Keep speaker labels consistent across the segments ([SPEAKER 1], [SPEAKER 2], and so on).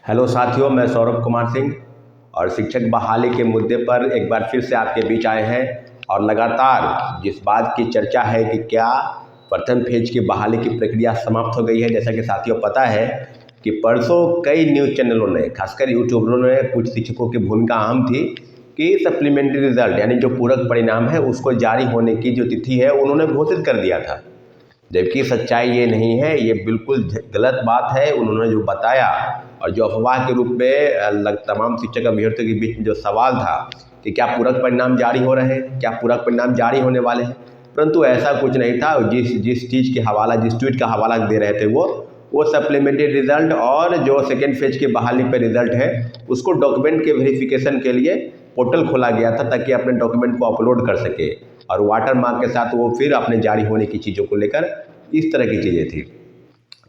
[SPEAKER 1] Hello साथियों, मैं सौरभ कुमार सिंह और शिक्षक बहाली के मुद्दे पर एक बार फिर से आपके बीच आए हैं। और लगातार जिस बात की चर्चा है कि क्या प्रथम फेज की बहाली की प्रक्रिया समाप्त हो गई है। जैसा कि साथियों पता है कि परसों कई न्यूज़ चैनलों ने, खासकर यूट्यूबरों ने, कुछ शिक्षकों की भूमिका अहम थी कि सप्लीमेंट्री रिजल्ट यानी जो पूरक परिणाम है उसको जारी होने की जो तिथि है उन्होंने घोषित कर दिया था। जबकि सच्चाई ये नहीं है, ये बिल्कुल गलत बात है। उन्होंने जो बताया और जो अफवाह के रूप में तमाम शिक्षक अभ्यर्थियों के बीच में जो सवाल था कि क्या पूरक परिणाम जारी हो रहे हैं, क्या पूरक परिणाम जारी होने वाले हैं, परंतु ऐसा कुछ नहीं था। जिस चीज़ के हवाला, जिस ट्वीट का हवाला दे रहे थे वो सप्लीमेंट्री रिजल्ट और जो सेकेंड फेज की बहाली पे रिजल्ट है उसको डॉक्यूमेंट के वेरिफिकेशन के लिए पोर्टल खोला गया था ताकि अपने डॉक्यूमेंट को अपलोड कर सके और वाटर मार्क के साथ वो फिर अपने जारी होने की चीज़ों को लेकर इस तरह की चीज़ें थी।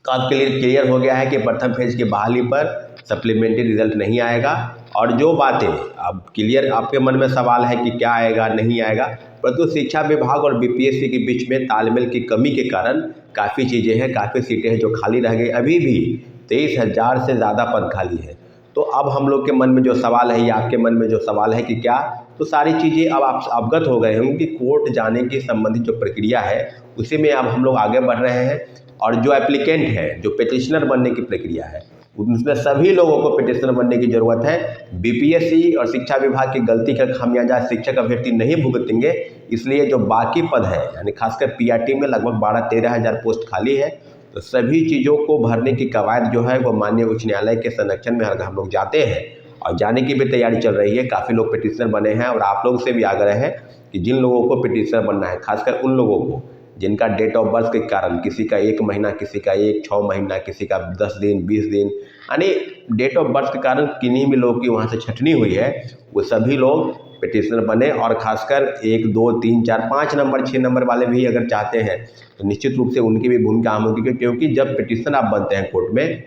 [SPEAKER 1] तो अब क्लियर हो गया है कि प्रथम फेज की बहाली पर सप्लीमेंट्री रिजल्ट नहीं आएगा। और जो बातें अब क्लियर आपके मन में सवाल है कि क्या आएगा नहीं आएगा, परंतु शिक्षा विभाग और बीपीएससी के बीच में तालमेल की कमी के कारण काफ़ी चीज़ें हैं, काफ़ी सीटें हैं जो खाली रह गई। अभी भी 23,000 से ज़्यादा पद खाली है। तो अब हम लोग के मन में जो सवाल है या आपके मन में जो सवाल है कि क्या, तो सारी चीज़ें अब आप अवगत हो गए होंगे कि कोर्ट जाने की संबंधित जो प्रक्रिया है उसी में अब हम लोग आगे बढ़ रहे हैं। और जो एप्लीकेंट है, जो पिटिशनर बनने की प्रक्रिया है, उसमें सभी लोगों को पिटिशनर बनने की ज़रूरत है। बीपीएससी और शिक्षा विभाग की गलती का खामियाजा शिक्षक अभ्यर्थी नहीं भुगतेंगे, इसलिए जो बाकी पद है यानी खासकर पीआरटी में लगभग 12-13 हज़ार पोस्ट खाली है। तो सभी चीज़ों को भरने की कवायद जो है वो माननीय उच्च न्यायालय के संरक्षण में हम लोग जाते हैं और जाने की भी तैयारी चल रही है। काफ़ी लोग पिटिशनर बने हैं और आप लोग से भी आग्रह है कि जिन लोगों को पिटिशनर बनना है, खासकर उन लोगों को जिनका डेट ऑफ बर्थ के कारण, किसी का 1 महीना, किसी का 6 महीना, किसी का 10 दिन, 20 दिन, यानी डेट ऑफ बर्थ के कारण किन्हीं भी लोगों की वहाँ से छटनी हुई है, वो सभी लोग पिटिशनर बने। और खासकर 1, 2, 3, 4, 5 नंबर, 6 नंबर वाले भी अगर चाहते हैं तो निश्चित रूप से उनकी भी भूमिका अहम होगी, क्योंकि जब पिटिशनर आप बनते हैं कोर्ट में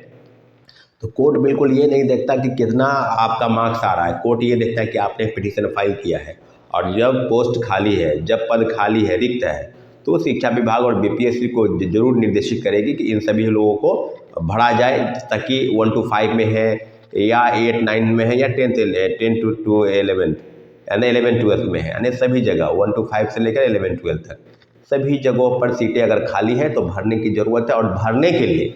[SPEAKER 1] तो कोर्ट बिल्कुल ये नहीं देखता कि कितना आपका मार्क्स आ रहा है। कोर्ट ये देखता है कि आपने पिटिशन फाइल किया है। और जब पोस्ट खाली है, जब पद खाली है, रिक्त है, तो शिक्षा विभाग और बीपीएससी को जरूर निर्देशित करेगी कि इन सभी लोगों को भरा जाए, ताकि 1 to 5 में है या 8, 9 में है या 10 to 11 यानी 11, 12 में है, यानी सभी जगह 1 to 5 से लेकर 11, 12 तक सभी जगहों पर सीटें अगर खाली हैं तो भरने की ज़रूरत है। और भरने के लिए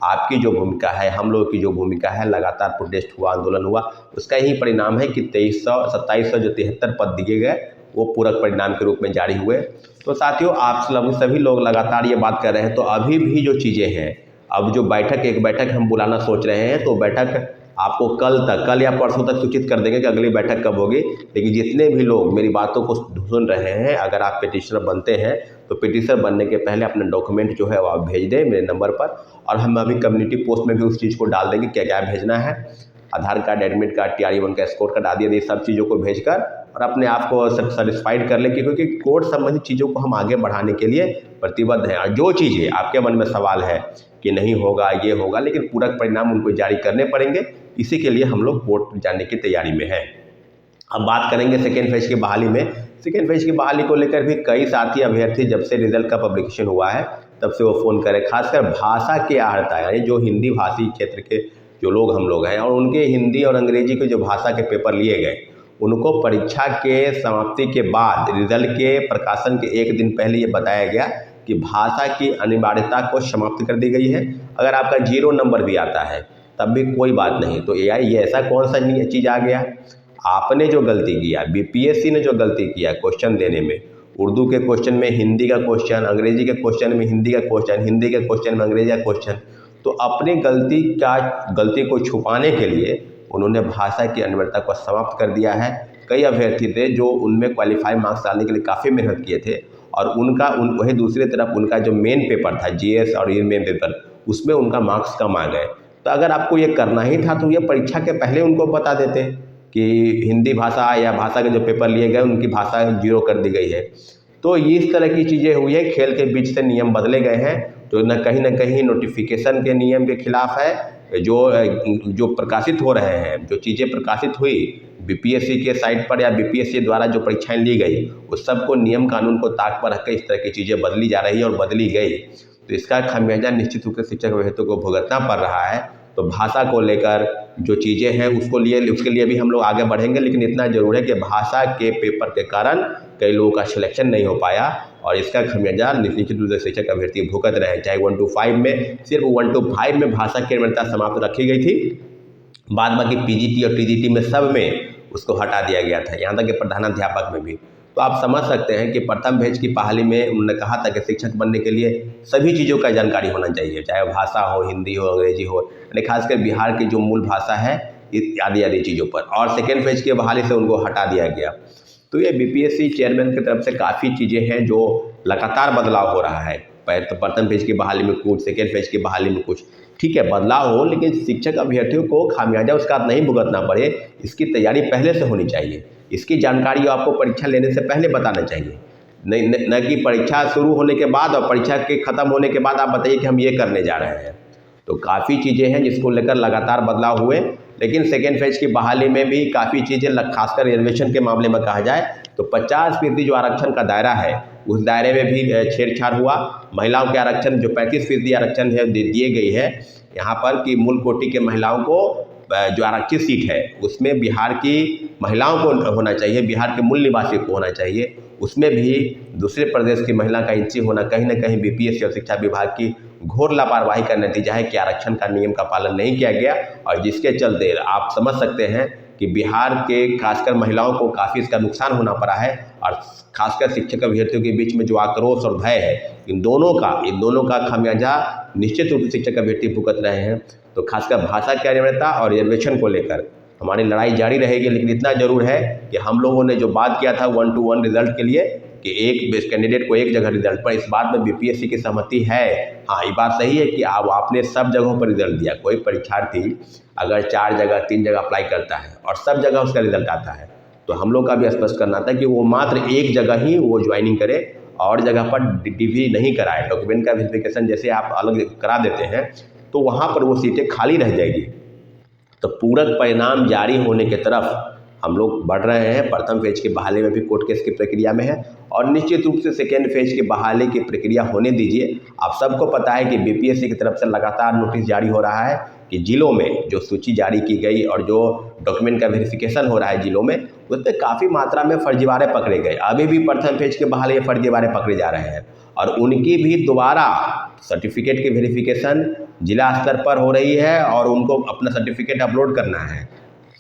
[SPEAKER 1] आपकी जो भूमिका है, हम लोगों की जो भूमिका है, लगातार प्रोटेस्ट हुआ, आंदोलन हुआ, उसका यही परिणाम है कि 2700 जो 73 पद दिए गए वो पूरक परिणाम के रूप में जारी हुए। तो साथियों, आप सभी लोग लगातार ये बात कर रहे हैं, तो अभी भी जो चीज़ें हैं, अब जो एक बैठक हम बुलाना सोच रहे हैं, तो बैठक आपको कल या परसों तक सूचित कर देंगे कि अगली बैठक कब होगी। लेकिन जितने भी लोग मेरी बातों को सुन रहे हैं, अगर आप पिटिशनर बनते हैं तो पिटिशनर बनने के पहले अपने डॉक्यूमेंट जो है वो आप भेज दें मेरे नंबर पर, और हम अभी कम्युनिटी पोस्ट में भी उस चीज़ को डाल देंगे क्या क्या भेजना है। आधार कार्ड, एडमिट कार्ड, TRE1 का स्कोर कार्ड आदि सब चीज़ों को भेजकर और अपने आप को सेटिस्फाइड कर लें, क्योंकि कोर्ट संबंधित चीज़ों को हम आगे बढ़ाने के लिए प्रतिबद्ध हैं। और जो चीज़ें आपके मन में सवाल है कि नहीं होगा, ये होगा, लेकिन पूरक परिणाम उनको जारी करने पड़ेंगे, इसी के लिए हम लोग कोर्ट जाने की तैयारी में हैं। अब बात करेंगे सेकेंड फेज की बहाली में। सेकेंड फेज की बहाली को लेकर भी कई साथी अभ्यर्थी जब से रिजल्ट का पब्लिकेशन हुआ है तब से वो फ़ोन करें, खासकर भाषा के आहर्ता यानी जो हिंदी भाषी क्षेत्र के जो लोग हम लोग हैं और उनके हिंदी और अंग्रेजी के जो भाषा के पेपर लिए गए, उनको परीक्षा के समाप्ति के बाद रिजल्ट के प्रकाशन के 1 दिन पहले ये बताया गया कि भाषा की अनिवार्यता को समाप्त कर दी गई है। अगर आपका 0 नंबर भी आता है तब भी कोई बात नहीं। तो ये ऐसा कौन सा चीज़ आ गया, आपने जो गलती किया, बीपीएससी ने जो गलती किया क्वेश्चन देने में, उर्दू के क्वेश्चन में हिंदी का क्वेश्चन, अंग्रेजी के क्वेश्चन में हिंदी का क्वेश्चन, हिंदी के क्वेश्चन में अंग्रेजी का क्वेश्चन, तो अपनी गलती को छुपाने के लिए उन्होंने भाषा की अनिवार्यता को समाप्त कर दिया है। कई अभ्यर्थी थे जो उनमें क्वालिफाई मार्क्स डालने के लिए काफ़ी मेहनत किए थे और वही दूसरी तरफ उनका जो मेन पेपर था जीएस और मेन पेपर, उसमें उनका मार्क्स कम आ गए। तो अगर आपको ये करना ही था तो ये परीक्षा के पहले उनको बता देते कि हिंदी भाषा या भाषा के जो पेपर लिए गए उनकी भाषा 0 कर दी गई है। तो इस तरह की चीज़ें हुई है, खेल के बीच से नियम बदले गए हैं, तो न कहीं नोटिफिकेशन के नियम के खिलाफ है। जो प्रकाशित हो रहे हैं, जो चीज़ें प्रकाशित हुई बीपीएससी के साइट पर या बीपीएससी द्वारा जो परीक्षाएं ली गई, उस सबको नियम कानून को ताक पर रख कर इस तरह की चीज़ें बदली जा रही है और बदली गई। तो इसका खामियाजा निश्चित रूप से शिक्षक अभ्यर्थियों को भुगतना पड़ रहा है। तो भाषा को लेकर जो चीज़ें हैं उसके लिए भी हम लोग आगे बढ़ेंगे। लेकिन इतना ज़रूर है कि भाषा के पेपर के कारण कई लोगों का सिलेक्शन नहीं हो पाया और इसका खमियाजा निश्चित रूप से शिक्षक अभ्यर्थी भुगत रहे हैं। चाहे 1 to 5 में, सिर्फ 1 to 5 में भाषा की अनिवार्यता समाप्त रखी गई थी, बाद बाकी पीजीटी और टीजीटी में सब में उसको हटा दिया गया था, यहाँ तक कि प्रधानाध्यापक में भी। तो आप समझ सकते हैं कि प्रथम भेज की बहाली में उन्होंने कहा था कि शिक्षक बनने के लिए सभी चीज़ों का जानकारी होना चाहिए, चाहे भाषा हो, हिंदी हो, अंग्रेजी हो, यानी खासकर बिहार की जो मूल भाषा है आदि चीज़ों पर। और सेकेंड फेज की बहाली से उनको हटा दिया गया। तो ये बीपीएससी चेयरमैन की तरफ से काफ़ी चीज़ें हैं जो लगातार बदलाव हो रहा है। प्रथम फेज की बहाली में कुछ, सेकेंड फेज की बहाली में कुछ, ठीक है बदलाव हो, लेकिन शिक्षक अभ्यर्थियों को खामियाजा उसका नहीं भुगतना पड़े, इसकी तैयारी पहले से होनी चाहिए। इसकी जानकारी आपको परीक्षा लेने से पहले बताना चाहिए, न कि परीक्षा शुरू होने के बाद और परीक्षा के ख़त्म होने के बाद आप बताइए कि हम ये करने जा रहे हैं। तो काफ़ी चीज़ें हैं जिसको लेकर लगातार बदलाव हुए। लेकिन सेकेंड फेज की बहाली में भी काफ़ी चीज़ें, खासकर रिजर्वेशन के मामले में कहा जाए तो 50% जो आरक्षण का दायरा है उस दायरे में भी छेड़छाड़ हुआ। महिलाओं के आरक्षण जो 35% आरक्षण है दिए गई है यहाँ पर कि मूल कोटि के महिलाओं को जो आरक्षित सीट है उसमें बिहार की महिलाओं को होना चाहिए, बिहार के मूल निवासी को होना चाहिए। उसमें भी दूसरे प्रदेश की महिला का एंट्री होना कहीं ना कहीं बीपीएससी और शिक्षा विभाग की घोर लापरवाही का नतीजा है कि आरक्षण का नियम का पालन नहीं किया गया, और जिसके चलते आप समझ सकते हैं कि बिहार के खासकर महिलाओं को काफ़ी इसका नुकसान होना पड़ा है। और खासकर शिक्षक अभ्यर्थियों के बीच में जो आक्रोश और भय है, इन दोनों का खामियाजा निश्चित रूप से शिक्षक अभ्यर्थी भुगत रहे हैं। तो खासकर भाषा की अनिवार्यता और रिजर्वेशन को लेकर हमारी लड़ाई जारी रहेगी। लेकिन इतना जरूर है कि हम लोगों ने जो बात किया था 1 to 1 रिजल्ट के लिए कि एक बेस्ट कैंडिडेट को एक जगह रिजल्ट पर, इस बात में बीपीएससी की सहमति है। हाँ, ये बात सही है कि आपने सब जगहों पर रिजल्ट दिया। कोई परीक्षार्थी अगर 4 जगह 3 जगह अप्लाई करता है और सब जगह उसका रिजल्ट आता है, तो हम लोग का भी स्पष्ट करना था कि वो मात्र एक जगह ही वो ज्वाइनिंग करे और जगह पर डिग्री नहीं कराए। डॉक्यूमेंट का वेरिफिकेशन जैसे आप अलग करा देते हैं तो वहाँ पर वो सीटें खाली रह जाएगी। तो पूरक परिणाम जारी होने की तरफ हम लोग बढ़ रहे हैं। प्रथम फेज की बहाली में भी कोर्ट केस की प्रक्रिया में है और निश्चित रूप से सेकेंड फेज की बहाली की प्रक्रिया होने दीजिए। आप सबको पता है कि बीपीएससी की तरफ से लगातार नोटिस जारी हो रहा है कि जिलों में जो सूची जारी की गई और जो डॉक्यूमेंट का वेरिफिकेशन हो रहा है जिलों में, उस पर काफ़ी मात्रा में फर्जीवाड़े पकड़े गए। अभी भी प्रथम फेज के बहाली फर्जीवाड़े पकड़े जा रहे हैं और उनकी भी दोबारा सर्टिफिकेट की वेरिफिकेशन जिला स्तर पर हो रही है और उनको अपना सर्टिफिकेट अपलोड करना है।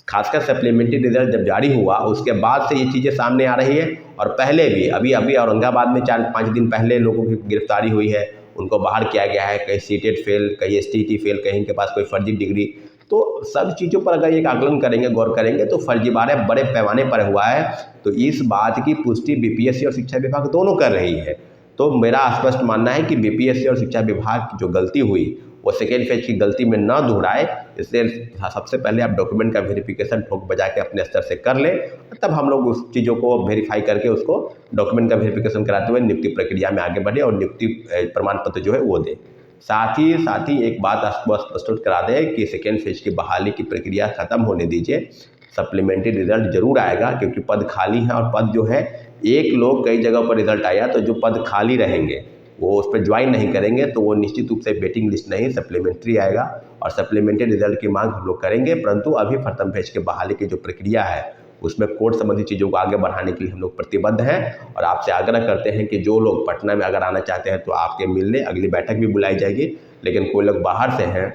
[SPEAKER 1] खासकर सप्लीमेंट्री रिजल्ट जब जारी हुआ उसके बाद से ये चीज़ें सामने आ रही है। और पहले भी अभी औरंगाबाद में 4-5 दिन पहले लोगों की गिरफ्तारी हुई है, उनको बाहर किया गया है, कहीं सीटेट फेल, कहीं एसटीटी फेल, कहीं के पास कोई फर्जी डिग्री। तो सब चीज़ों पर अगर एक आकलन करेंगे, गौर करेंगे तो फर्जीवाड़े बड़े पैमाने पर हुआ है। तो इस बात की पुष्टि बीपीएससी और शिक्षा विभाग दोनों कर रही है। तो मेरा स्पष्ट मानना है कि बीपीएससी और शिक्षा विभाग की जो गलती हुई वो सेकेंड फेज की गलती में ना दोहराए। इसलिए सबसे पहले आप डॉक्यूमेंट का वेरिफिकेशन ठोक बजा के अपने स्तर से कर लें, तब हम लोग उस चीज़ों को वेरीफाई करके उसको डॉक्यूमेंट का वेरिफिकेशन कराते हुए नियुक्ति प्रक्रिया में आगे बढ़े और नियुक्ति प्रमाण पत्र जो है वो दें। साथ ही एक बात स्पष्ट करा दें कि सेकेंड फेज की बहाली की प्रक्रिया ख़त्म होने दीजिए। सप्लीमेंट्री रिजल्ट जरूर आएगा क्योंकि पद खाली है और पद जो है एक लोग कई जगह पर रिजल्ट आया तो जो पद खाली रहेंगे वो उस पर ज्वाइन नहीं करेंगे तो वो निश्चित रूप से वेटिंग लिस्ट नहीं, सप्लीमेंट्री आएगा और सप्लीमेंट्री रिजल्ट की मांग हम लोग करेंगे। परंतु अभी प्रथम फेज के बहाली की जो प्रक्रिया है उसमें कोर्ट संबंधी चीज़ों को आगे बढ़ाने के लिए हम लोग प्रतिबद्ध हैं और आपसे आग्रह करते हैं कि जो लोग पटना में अगर आना चाहते हैं तो आपके मिलने अगली बैठक भी बुलाई जाएगी। लेकिन कोई लोग बाहर से हैं,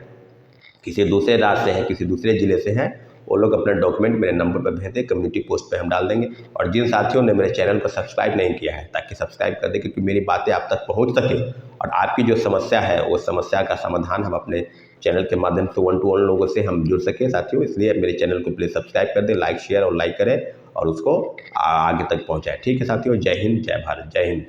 [SPEAKER 1] किसी दूसरे राज्य से हैं, किसी दूसरे ज़िले से हैं, वो लोग अपने डॉक्यूमेंट मेरे नंबर पर भेज दें, कम्युनिटी पोस्ट पे हम डाल देंगे। और जिन साथियों ने मेरे चैनल को सब्सक्राइब नहीं किया है ताकि सब्सक्राइब कर दें क्योंकि मेरी बातें आप तक पहुंच सके और आपकी जो समस्या है वो समस्या का समाधान हम अपने चैनल के माध्यम से 1 to 1 लोगों से हम जुड़ सके साथियों। इसलिए मेरे चैनल को प्लीज़ सब्सक्राइब कर दें, लाइक शेयर और लाइक करें और उसको आगे तक पहुँचाएँ। ठीक है साथियों, जय हिंद, जय भारत, जय हिंद।